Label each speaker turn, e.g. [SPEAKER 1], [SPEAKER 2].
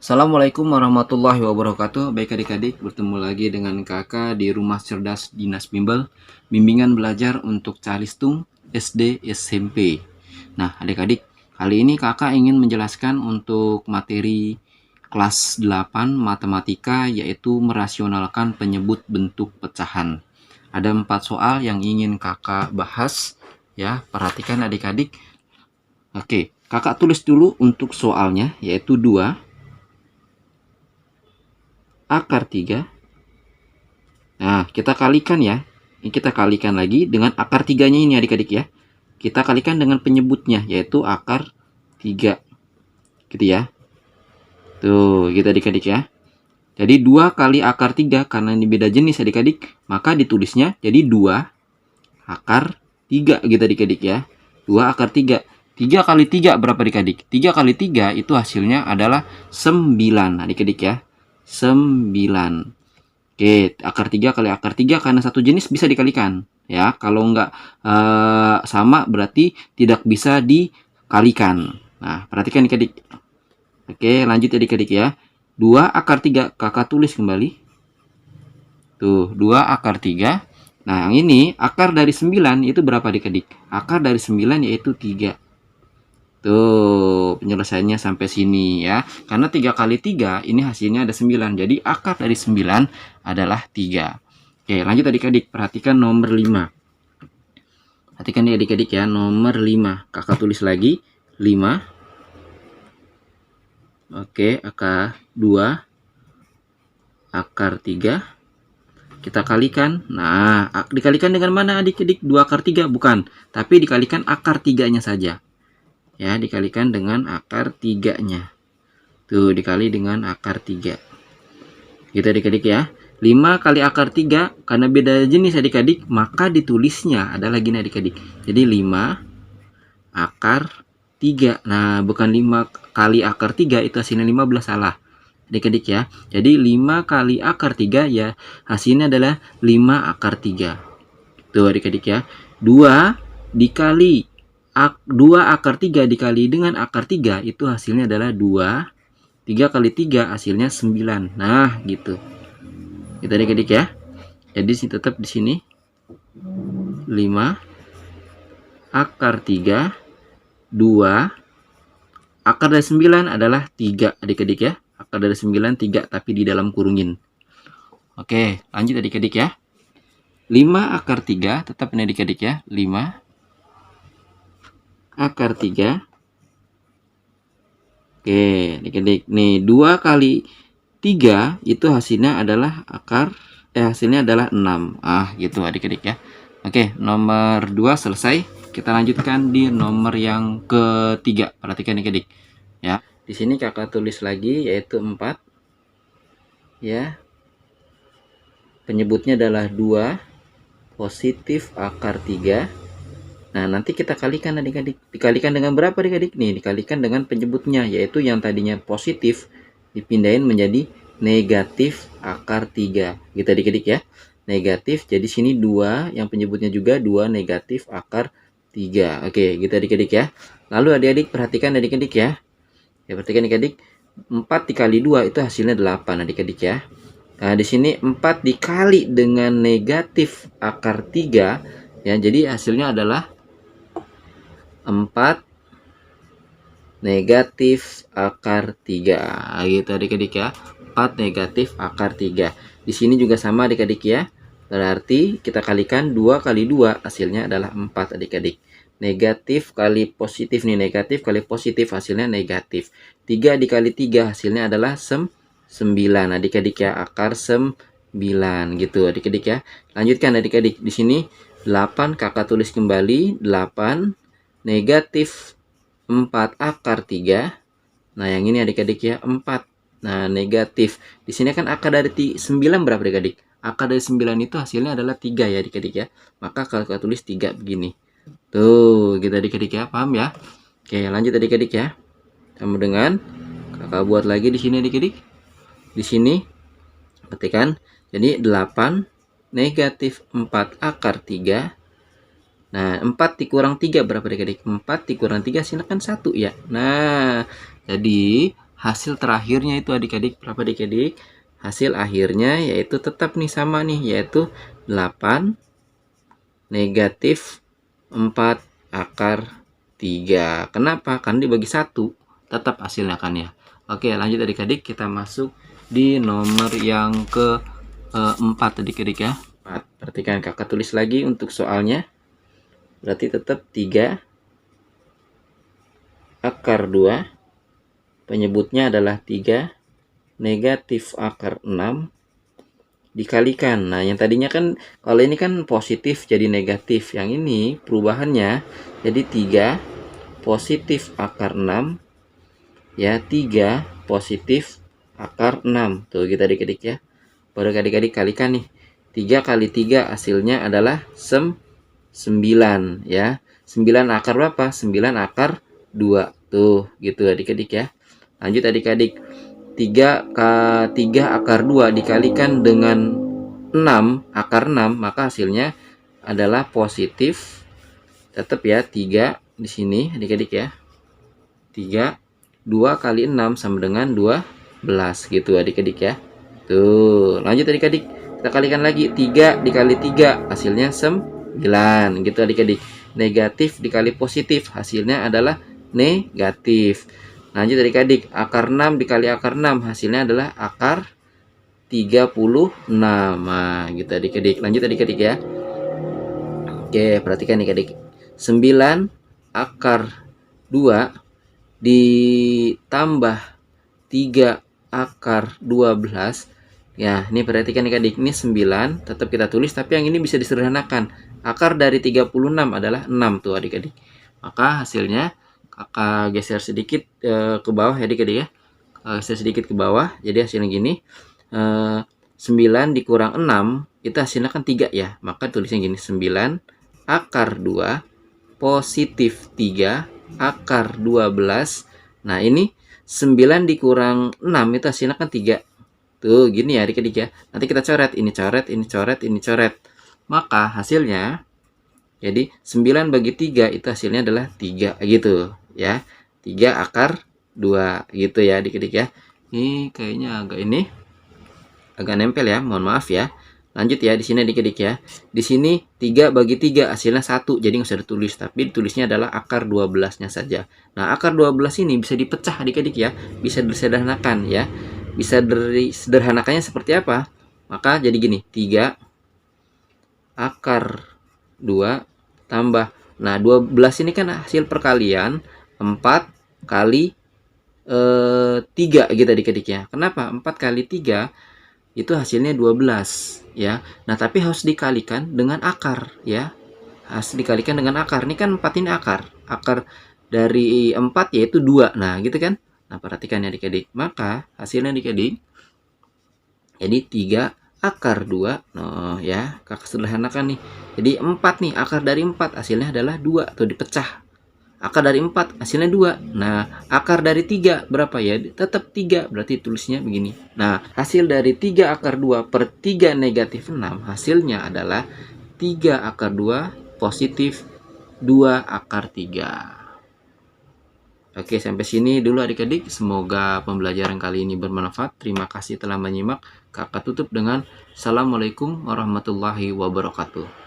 [SPEAKER 1] Assalamualaikum warahmatullahi wabarakatuh. Baik adik-adik, bertemu lagi dengan kakak di Rumah Cerdas Dinas Bimbel, bimbingan belajar untuk Calistung SD SMP. Nah adik-adik, kali ini kakak ingin menjelaskan untuk materi kelas 8 matematika, yaitu merasionalkan penyebut bentuk pecahan. Ada 4 soal yang ingin kakak bahas, ya, perhatikan adik-adik. Oke, kakak tulis dulu untuk soalnya, yaitu 2 akar 3. Nah, kita kalikan ya. Ini kita kalikan lagi dengan akar 3-nya ini adik-adik ya. Kita kalikan dengan penyebutnya, yaitu akar 3. Gitu ya. Tuh, gitu adik-adik ya. Jadi 2 kali akar 3, karena ini beda jenis adik-adik, maka ditulisnya jadi 2 akar 3 gitu adik-adik ya. 2 akar 3. 3 kali 3 berapa adik-adik? 3 kali 3 itu hasilnya adalah 9 adik-adik ya. 9. Oke, akar 3 kali akar 3 karena satu jenis bisa dikalikan. Ya, kalau enggak sama berarti tidak bisa dikalikan. Nah, perhatikan adik-adik. Oke, lanjut adik-adik ya. 2 akar 3 kakak tulis kembali. Tuh, 2 akar 3. Nah, yang ini akar dari 9 itu berapa adik-adik? Akar dari 9 yaitu 3. Tuh, penyelesaiannya sampai sini ya. Karena 3 kali 3 ini hasilnya ada 9. Jadi akar dari 9 adalah 3. Oke, lanjut adik-adik. Perhatikan nomor 5. Perhatikan nih adik-adik ya, nomor 5. Kakak tulis lagi 5. Oke, akar 2 akar 3. Kita kalikan. Nah, dikalikan dengan mana adik-adik? 2 akar 3 bukan, tapi dikalikan akar 3-nya saja. Ya, dikalikan dengan akar 3-nya. Tuh, dikali dengan akar 3. Gitu adik-adik ya. 5 kali akar 3, karena beda jenis adik-adik, maka ditulisnya adalah gini adik-adik. Jadi 5 akar 3. Nah, bukan 5 kali akar 3, itu hasilnya 15, salah adik-adik ya. Jadi 5 kali akar 3 ya hasilnya adalah 5 akar 3. Tuh adik-adik ya. 2 dikali 2 akar 3 dikali dengan akar 3 itu hasilnya adalah 2. 3 kali 3 hasilnya 9. Nah, gitu. Gitu adik-adik ya. Jadi tetap di sini 5 akar 3 2 akar dari 9 adalah 3 adik-adik ya. Akar dari 9 3, tapi di dalam kurungin. Oke, lanjut adik-adik ya. 5 akar 3 tetap ini adik-adik ya. 5 akar 3. Oke, adik-adik. Nih, 2 kali 3 itu hasilnya adalah hasilnya adalah 6. Gitu adik-adik ya. Oke, nomor 2 selesai. Kita lanjutkan di nomor yang ketiga. Perhatikan adik-adik. Ya, di sini kakak tulis lagi yaitu 4. Ya. Penyebutnya adalah 2 positif akar 3. Nah, nanti kita kalikan adik-adik. Dikalikan dengan berapa adik-adik? Nih, dikalikan dengan penyebutnya, yaitu yang tadinya positif dipindahin menjadi negatif akar 3. Gitu adik-adik ya. Negatif, jadi sini 2, yang penyebutnya juga 2 negatif akar 3. Oke, gitu adik-adik ya. Lalu adik-adik perhatikan adik-adik ya. Ya, perhatikan adik-adik. 4 dikali 2 itu hasilnya 8 adik-adik ya. Nah, di sini 4 dikali dengan negatif akar 3 ya, jadi hasilnya adalah 4 negatif akar 3. Gitu adik-adik ya. 4 negatif akar 3. Di sini juga sama adik-adik ya. Berarti kita kalikan 2 kali 2 hasilnya adalah 4 adik-adik. Negatif kali positif nih, negatif kali positif hasilnya negatif. 3 dikali 3 hasilnya adalah 9 adik-adik ya. Akar 9 gitu adik-adik ya. Lanjutkan adik-adik. Di sini 8 kakak tulis kembali 8 negatif 4 akar 3. Nah, yang ini adik-adik ya, 4. Nah, negatif. Di sini kan akar dari 9 berapa adik-adik? Akar dari 9 itu hasilnya adalah 3 ya adik-adik ya. Maka kakak tulis 3 begini. Tuh, gitu adik-adik ya. Paham ya? Oke, lanjut adik-adik ya. Sama dengan kakak buat lagi di sini adik-adik. Di sini perhatikan. Jadi 8 negatif 4 akar 3. Nah, 4 dikurang 3 berapa adik-adik? 4 dikurang 3 hasilnya kan 1 ya. Nah, jadi hasil terakhirnya itu adik-adik berapa adik-adik? Hasil akhirnya yaitu tetap nih sama nih, yaitu 8 negatif 4 akar 3. Kenapa? Karena dibagi 1. Tetap hasilnya kan ya. Oke, lanjut adik-adik, kita masuk di nomor yang ke 4 adik-adik ya. 4. Perhatikan kakak tulis lagi untuk soalnya. Berarti tetap 3 akar 2. Penyebutnya adalah 3 negatif akar 6 dikalikan. Nah, yang tadinya kan kalau ini kan positif jadi negatif. Yang ini perubahannya jadi 3 positif akar 6 ya, 3 positif akar 6. Tuh gitu adik-adik ya. Baru adik-adik kalikan nih. 3 kali 3 hasilnya adalah 9 ya. 9 akar berapa? 9 akar 2. Tuh gitu adik-adik ya. Lanjut adik-adik. 3 akar 2 dikalikan dengan 6 akar 6, maka hasilnya adalah positif. Tetap ya, 3 di sini adik-adik ya. 3 2 kali 6 sama dengan 12 gitu adik-adik ya. Tuh, lanjut adik-adik. Kita kalikan lagi, 3 dikali 3 hasilnya 9 gitu adik-adik. Negatif dikali positif hasilnya adalah negatif. Lanjut adik-adik, akar 6 dikali akar 6 hasilnya adalah akar 36. Nah, gitu adik-adik. Lanjut adik-adik ya. Oke, perhatikan adik-adik. 9 akar 2 ditambah 3 akar 12. Ya, ini perhatikan adik-adik. Ini 9, tetap kita tulis, tapi yang ini bisa disederhanakan. Akar dari 36 adalah 6 tuh adik-adik. Maka hasilnya kakak geser sedikit ke bawah ya adik-adik ya. Geser sedikit ke bawah. Jadi hasilnya gini. 9 dikurang 6 itu hasilnya kan 3 ya. Maka tulisnya gini, 9 akar 2 positif 3 akar 12. Nah, ini 9 dikurang 6 itu hasilnya kan 3. Tuh, gini ya adik-adik ya. Nanti kita coret, ini coret, ini coret, ini coret. Maka hasilnya jadi 9 bagi 3 itu hasilnya adalah 3 gitu ya. 3 akar 2 gitu ya adik-adik ya. Ini kayaknya agak nempel ya, mohon maaf ya. Lanjut ya, di sini adik-adik ya. Di sini 3 bagi 3 hasilnya 1, jadi nggak usah ditulis, tapi ditulisnya adalah akar 12-nya saja. Nah, akar 12 ini bisa dipecah adik-adik ya, bisa disederhanakan ya. Bisa disederhanakannya seperti apa? Maka jadi gini, 3 akar 2 tambah, nah 12 ini kan hasil perkalian 4 kali 3 gitu adik-adik ya. Kenapa? 4 kali 3 itu hasilnya 12 ya. Nah, tapi harus dikalikan dengan akar ya. Harus dikalikan dengan akar. Ini kan 4 ini akar. Akar dari 4 yaitu 2. Nah, gitu kan? Nah, perhatikan ya adik-adik. Maka hasilnya adik-adik jadi 3 akar 2. Nah, ya, kakak sederhanakan nih. Jadi 4 nih, akar dari 4 hasilnya adalah 2 tuh dipecah. Akar dari 4 hasilnya 2. Nah, akar dari 3 berapa ya? Tetap 3. Berarti tulisnya begini. Nah, hasil dari 3 akar 2 per 3 negatif 6 hasilnya adalah 3 akar 2 positif 2 akar 3. Oke, sampai sini dulu adik-adik. Semoga pembelajaran kali ini bermanfaat. Terima kasih telah menyimak. Kakak tutup dengan Assalamualaikum warahmatullahi wabarakatuh.